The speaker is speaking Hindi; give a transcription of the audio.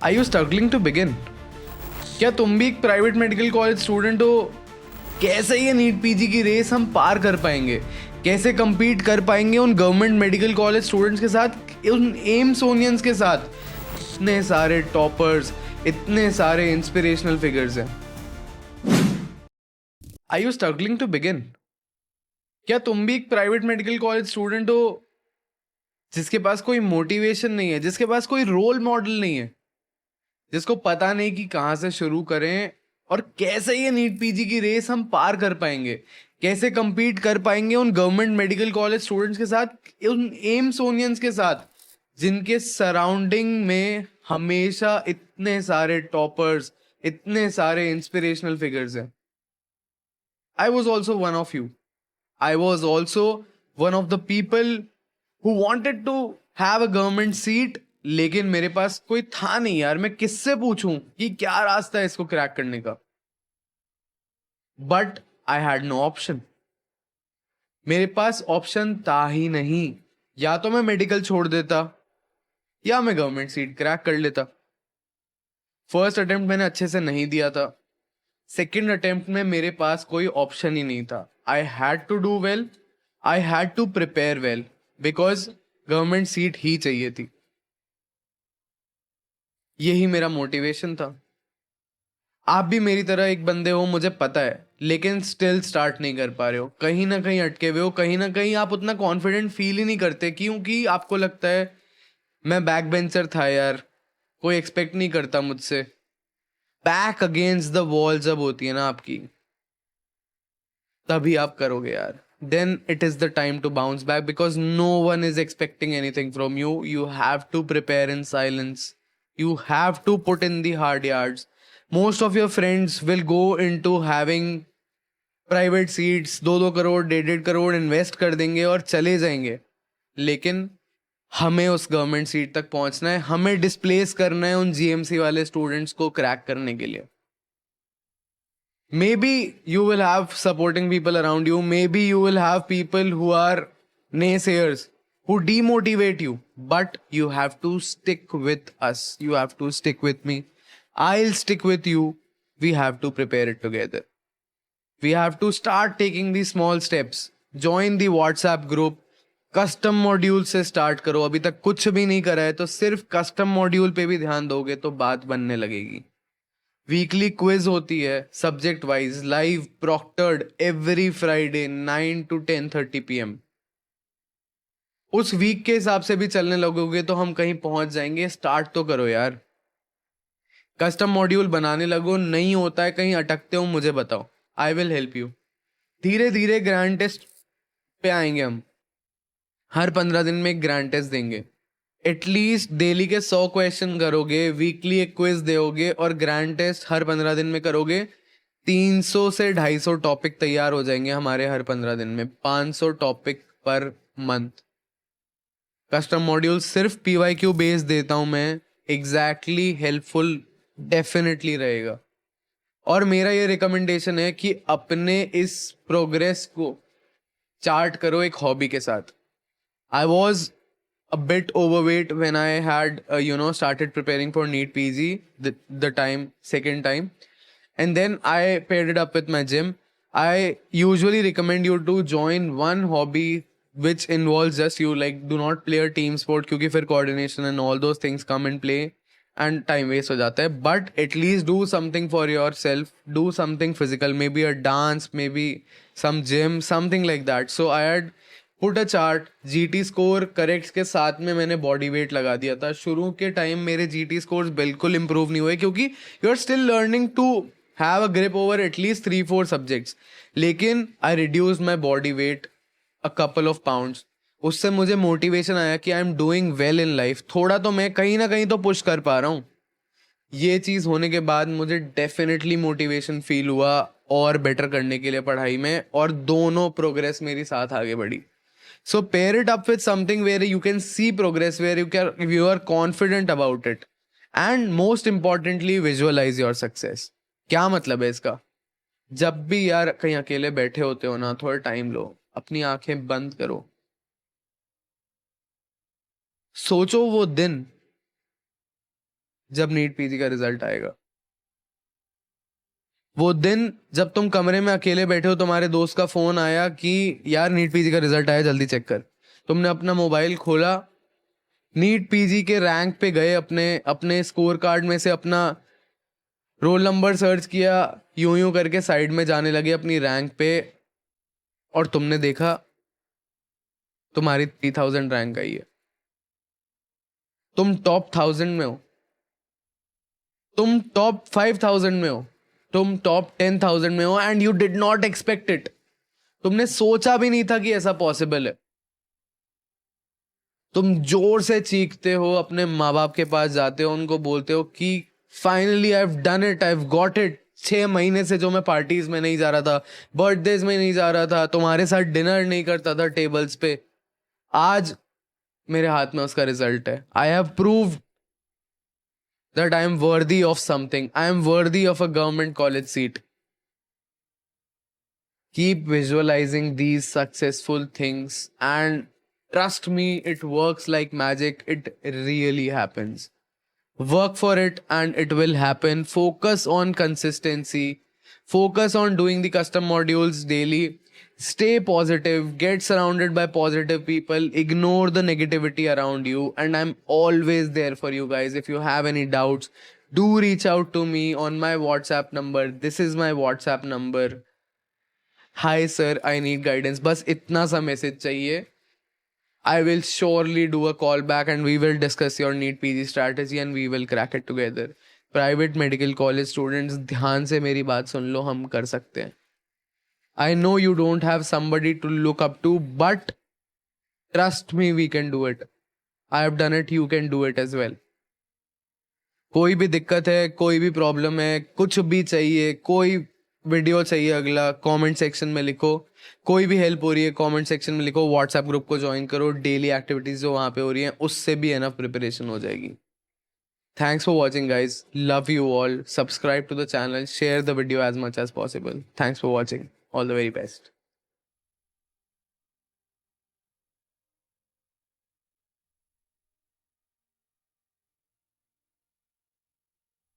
Are you struggling to begin? क्या तुम भी एक प्राइवेट मेडिकल कॉलेज स्टूडेंट हो? कैसे ये नीट पीजी की रेस हम पार कर पाएंगे? कैसे compete कर पाएंगे उन गवर्नमेंट मेडिकल कॉलेज स्टूडेंट्स के साथ, उन एम्सोनियंस के साथ? इतने सारे टॉपर्स, इतने सारे इंस्पिरेशनल फिगर्स हैं. Are you struggling to begin? क्या तुम भी एक प्राइवेट मेडिकल कॉलेज स्टूडेंट हो जिसके पास कोई मोटिवेशन नहीं है, जिसके पास कोई रोल मॉडल नहीं है, जिसको पता नहीं कि कहाँ से शुरू करें और कैसे ये नीट पीजी की रेस हम पार कर पाएंगे? कैसे compete कर पाएंगे उन गवर्नमेंट मेडिकल कॉलेज स्टूडेंट्स के साथ, उन एम्सोनियंस के साथ, जिनके सराउंडिंग में हमेशा इतने सारे टॉपर्स, इतने सारे इंस्पिरेशनल फिगर्स हैं. I was also one of you. I was also one of the people who wanted to have a government seat, लेकिन मेरे पास कोई था नहीं यार. मैं किससे पूछूं कि क्या रास्ता है इसको क्रैक करने का? But I had no option. मेरे पास ऑप्शन था ही नहीं. या तो मैं मेडिकल छोड़ देता या मैं गवर्नमेंट सीट क्रैक कर लेता. फर्स्ट अटेम्प्ट मैंने अच्छे से नहीं दिया था. सेकेंड अटेम्प्ट में मेरे पास कोई ऑप्शन ही नहीं था. I had to do well, I had to prepare well, because government seat ही चाहिए थी. यही मेरा मोटिवेशन था. आप भी मेरी तरह एक बंदे हो, मुझे पता है, लेकिन स्टिल स्टार्ट नहीं कर पा रहे हो. कहीं ना कहीं अटके हुए हो. कहीं ना कहीं आप उतना कॉन्फिडेंट फील ही नहीं करते, क्योंकि आपको लगता है मैं बैक बेंचर था यार, कोई एक्सपेक्ट नहीं करता मुझसे. बैक अगेंस्ट द वॉल जब होती है ना आपकी, तभी आप करोगे यार. Then it is the time to bounce back, because no one is expecting anything from you. You have to prepare in silence. You have to put in the hard yards. Most of your friends will go into having private seats, 2-2 crore 1.5 crore invest कर देंगे और चले जाएंगे. लेकिन हमें उस गवर्नमेंट सीट तक पहुंचना है. हमें डिस्प्लेस करना है उन जीएमसी वाले स्टूडेंट्स को क्रैक करने के लिए. Maybe you will have supporting people around you. Maybe you will have people who are naysayers, who demotivate you. But you have to stick with us. You have to stick with me. I'll stick with you. We have to prepare it together. We have to start taking these small steps. Join the WhatsApp group. Custom module से स्टार्ट करो. अभी तक कुछ भी नहीं करा है तो सिर्फ कस्टम मॉड्यूल पे भी ध्यान दोगे तो बात बनने लगेगी. वीकली क्विज होती है subject wise, live proctored every Friday 9 to 10:30 PM. उस वीक के हिसाब से भी चलने लगोगे तो हम कहीं पहुंच जाएंगे. स्टार्ट तो करो यार. कस्टम मॉड्यूल बनाने लगो. नहीं होता है, कहीं अटकते हो, मुझे बताओ. I will help you. धीरे धीरे ग्रैंड टेस्ट पे आएंगे हम. हर 15 दिन में एक ग्रैंड टेस्ट देंगे. एटलीस्ट डेली के 100 क्वेश्चन करोगे, वीकली एक क्विज दोगे और ग्रैंड टेस्ट हर 15 दिन में करोगे. 300 से 250 टॉपिक तैयार हो जाएंगे हमारे हर 15 दिन में. 500 topic per month. Custom module सिर्फ PYQ बेस देता हूं मैं. एग्जैक्टली हेल्पफुल डेफिनेटली रहेगा. और मेरा ये रिकमेंडेशन है कि अपने इस प्रोग्रेस को चार्ट करो एक हॉबी के साथ. I was a bit overweight when I had started preparing for NEET PG the second time, and then I paired it up with my gym. I usually recommend you to join one hobby which involves just you. Like, do not play a team sport क्योंकि फिर coordination and all those things come in play and time waste हो जाता है. But at least do something for yourself. Do something physical, maybe a dance, maybe some gym, something like that. So I had put a chart. GT score correct के साथ में मैंने बॉडी वेट लगा दिया था. शुरू के टाइम मेरे जीटी स्कोर्स बिल्कुल इंप्रूव नहीं हुए क्योंकि you are still learning to have a grip over at least 3-4 subjects. लेकिन I reduce my body weight a couple of pounds. उससे मुझे मोटिवेशन आया कि I am doing well in life. थोड़ा तो मैं कहीं ना कहीं तो पुश कर पा रहा हूँ. ये चीज़ होने के बाद मुझे डेफिनेटली मोटिवेशन फील हुआ और बेटर करने के लिए पढ़ाई में, और दोनों प्रोग्रेस मेरी साथ आगे बढ़ी. So pair it up with something where you can see progress, where you are confident about it, and most importantly visualize your success. क्या मतलब है इसका? जब भी यार कहीं अकेले बैठे होते हो ना, थोड़ा टाइम लो, अपनी आंखें बंद करो, सोचो वो दिन जब नीट पीजी का रिजल्ट आएगा। वो दिन जब तुम कमरे में अकेले बैठे हो, तुम्हारे दोस्त का फोन आया कि यार नीट पीजी का रिजल्ट आया, जल्दी चेक कर। तुमने अपना मोबाइल खोला, नीट पीजी के रैंक पे गए, अपने अपने स्कोर कार्ड में से अपना रोल नंबर सर्च किया, यूं यूं करके साइड में जाने लगे अपनी रैंक पे, और तुमने देखा तुम्हारी 3000 रैंक आई है। तुम टॉप 1000 में हो, तुम टॉप 5000 में हो, तुम टॉप 10,000 में हो, and you did not expect it. तुमने सोचा भी नहीं था कि ऐसा पॉसिबल है। तुम जोर से चीखते हो, अपने माँ बाप के पास जाते हो, उनको बोलते हो कि finally I have done it, I have got it. 6 महीने से जो मैं पार्टीज में नहीं जा रहा था, बर्थडेज में नहीं जा रहा था, तुम्हारे साथ डिनर नहीं करता था टेबल्स पे, आज मेरे हाथ में उसका रिजल्ट है। I have proved that I am worthy of something. I am worthy of a government college seat. Keep visualizing these successful things, and trust me, it works like magic. It really happens. Work for it and it will happen. Focus on consistency. Focus on doing the custom modules daily. Stay positive, get surrounded by positive people, ignore the negativity around you, and I'm always there for you guys. If you have any doubts, do reach out to me on my WhatsApp number. This is my WhatsApp number. Hi sir, I need guidance. बस इतना सा मैसेज चाहिए. I will surely do a call back and we will discuss your NEET PG strategy and we will crack it together. Private medical college students, ध्यान से मेरी बात सुन लो, हम कर सकते हैं. I know you don't have somebody to look up to, but trust me, we can do it. I have done it, you can do it as well. कोई भी दिक्कत है, कोई भी प्रॉब्लम है, कुछ भी चाहिए, कोई वीडियो चाहिए अगला, कमेंट सेक्शन में लिखो. कोई भी हेल्प हो रही है कमेंट सेक्शन में लिखो. व्हाट्सएप ग्रुप को ज्वाइन करो. डेली एक्टिविटीज जो वहाँ पे हो रही हैं उससे भी एनफ प्रिपरेशन हो जाएगी. Thanks for watching guys. Love you all. Subscribe to the channel. Share the video as much as possible. Thanks for watching. All the very best.